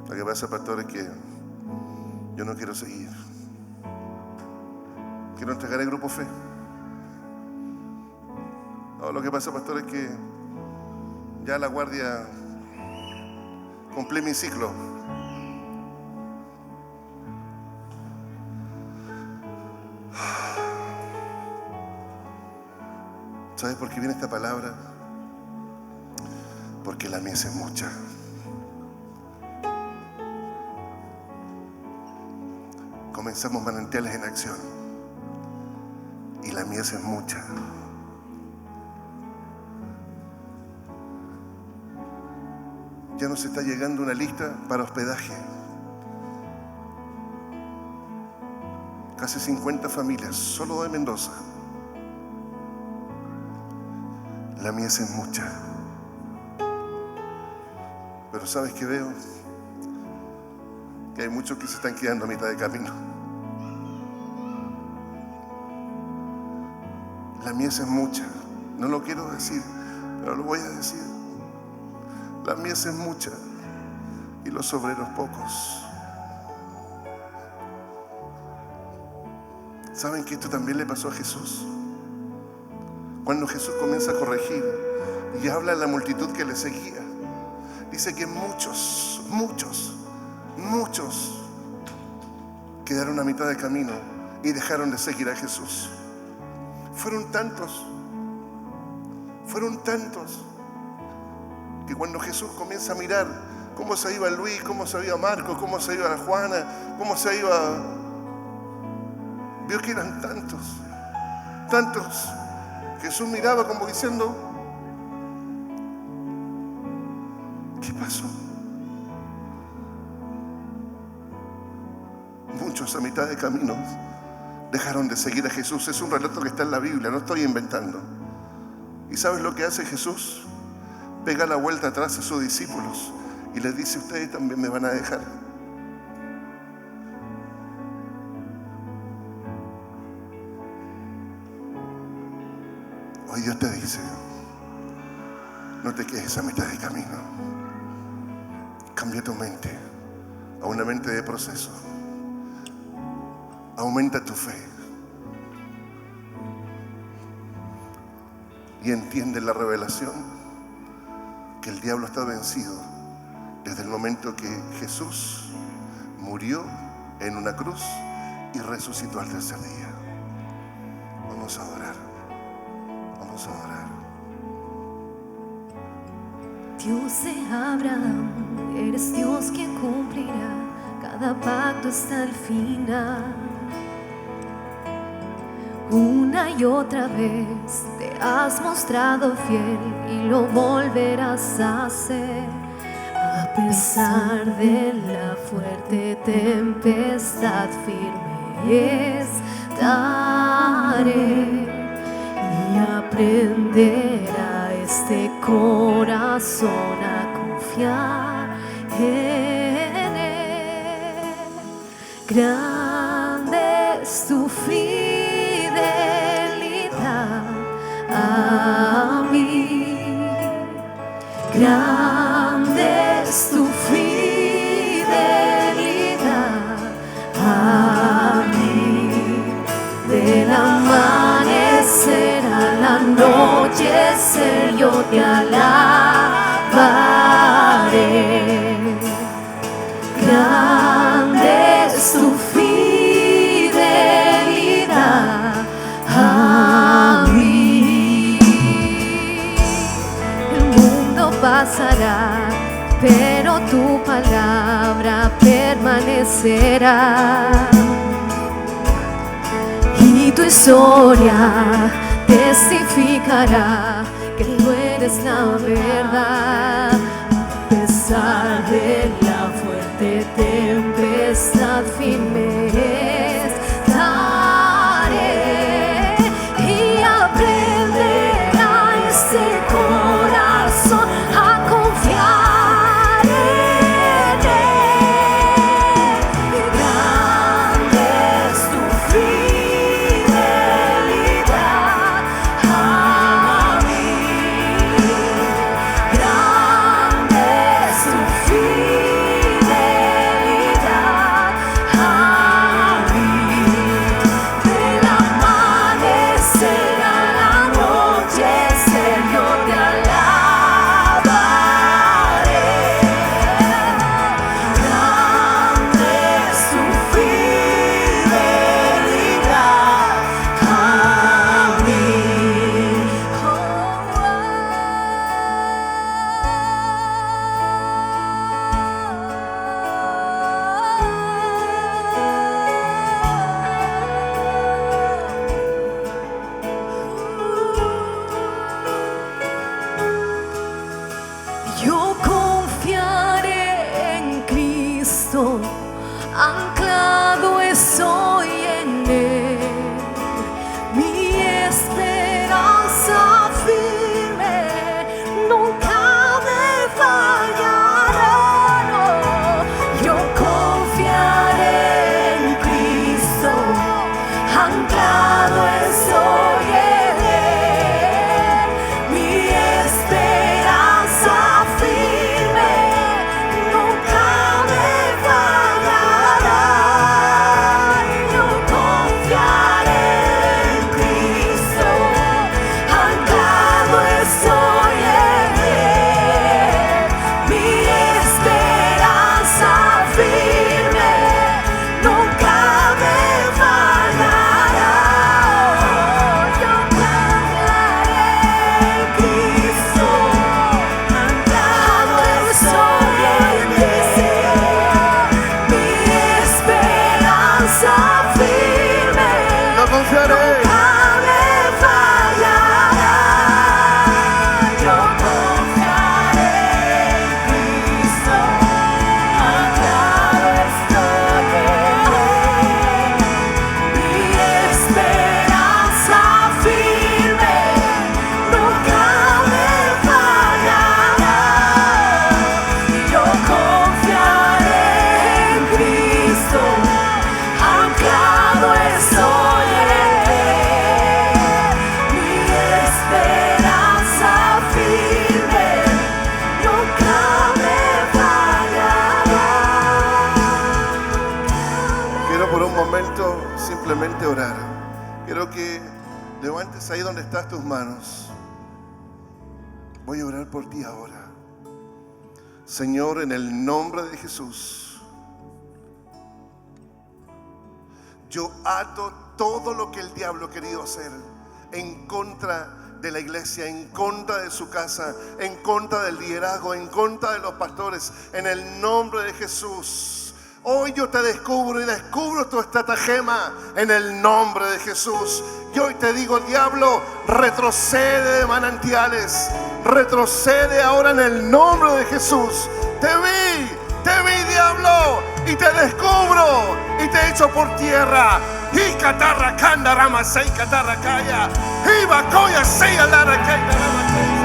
Lo que pasa, pastor, es que yo no quiero seguir. Quiero entregar el grupo fe. No, lo que pasa, pastor, es que ya la guardia cumplí mi ciclo. ¿Sabes por qué viene esta palabra? Porque la mies es mucha. Comenzamos manantiales en acción y la mies es mucha. Ya nos está llegando una lista para hospedaje. Casi 50 familias, solo de Mendoza. La mies es mucha. Pero ¿sabes qué veo? Que hay muchos que se están quedando a mitad de camino. La mies es mucha. No lo quiero decir, pero lo voy a decir. La mies es mucha y los obreros pocos. ¿Saben que esto también le pasó a Jesús? Cuando Jesús comienza a corregir y habla a la multitud que le seguía, dice que muchos quedaron a mitad de camino y dejaron de seguir a Jesús. Fueron tantos que cuando Jesús comienza a mirar cómo se iba Luis, cómo se iba Marco, cómo se iba Juana, cómo se iba, vio que eran tantos. Jesús miraba como diciendo: ¿qué pasó? Muchos a mitad de camino dejaron de seguir a Jesús. Es un relato que está en la Biblia, no estoy inventando. ¿Y sabes lo que hace Jesús? Pega la vuelta atrás a sus discípulos y les dice: ustedes también me van a dejar. Hoy Dios te dice: no te quedes a mitad de camino. Cambia tu mente a una mente de proceso. Aumenta tu fe y entiende la revelación que el diablo está vencido desde el momento que Jesús murió en una cruz y resucitó al tercer día. Vamos a adorar. Vamos a adorar. Dios de Abraham, eres Dios quien cumplirá cada pacto hasta el final. Una y otra vez te has mostrado fiel y lo volverás a hacer. A pesar de la fuerte tempestad, firme estaré y aprenderá este corazón a confiar en Él. Grande es tu fidelidad a mí. Grande es tu fidelidad a mí. Del amanecer al anochecer yo te alabaré. Grande es tu fidelidad a mí. El mundo pasará, pero tu palabra permanecerá. Y tu historia testificará que tú eres la verdad. A pesar de la fuerte tempestad, firme estaré y aprenderá este corazón a confiar en Él. Grande es tu fidelidad a mí. Grande es tu levantes ahí donde estás tus manos. Voy a orar por ti ahora. Señor, en el nombre de Jesús, yo ato todo lo que el diablo ha querido hacer en contra de la iglesia, en contra de su casa, en contra del liderazgo, en contra de los pastores, en el nombre de Jesús. Hoy yo te descubro y descubro tu estratagema en el nombre de Jesús. Y hoy te digo, diablo, retrocede de manantiales, retrocede ahora en el nombre de Jesús. Te vi, diablo, y te descubro y te echo por tierra. Y catarra canda rama sei catarra calla. Y bacoya sei alara caita rama caita.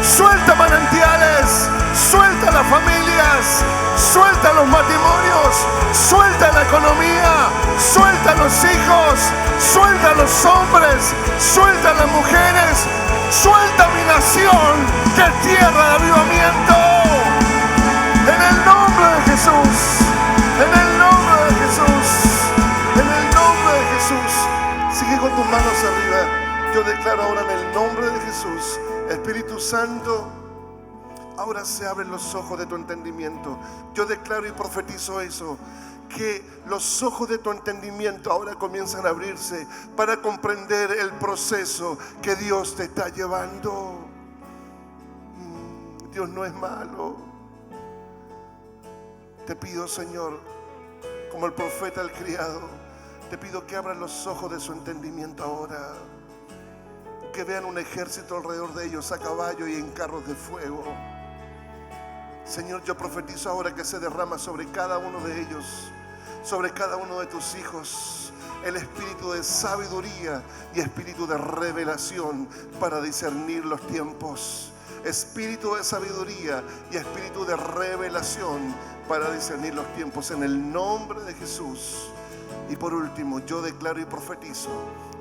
Suelta manantiales, suelta las familias, suelta los matrimonios, suelta la economía, suelta los hijos, suelta los hombres, suelta las mujeres, suelta mi nación, que es tierra de avivamiento. En el nombre de Jesús, en el nombre de Jesús, en el nombre de Jesús. Sigue con tus manos arriba. Yo declaro ahora en el nombre de Jesús, Espíritu Santo, ahora se abren los ojos de tu entendimiento. Yo declaro y profetizo eso, que los ojos de tu entendimiento ahora comienzan a abrirse para comprender el proceso que Dios te está llevando. Dios no es malo. Te pido, Señor, como el profeta al criado, te pido que abran los ojos de su entendimiento ahora, que vean un ejército alrededor de ellos a caballo y en carros de fuego. Señor, yo profetizo ahora que se derrama sobre cada uno de ellos, sobre cada uno de tus hijos, el espíritu de sabiduría y espíritu de revelación para discernir los tiempos. Espíritu de sabiduría y espíritu de revelación para discernir los tiempos en el nombre de Jesús. Y por último, yo declaro y profetizo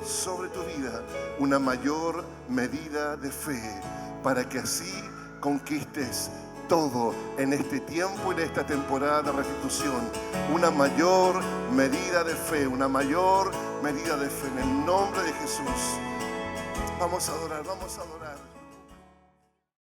sobre tu vida una mayor medida de fe para que así conquistes todo en este tiempo y en esta temporada de restitución. Una mayor medida de fe, una mayor medida de fe en el nombre de Jesús. Vamos a adorar, vamos a adorar.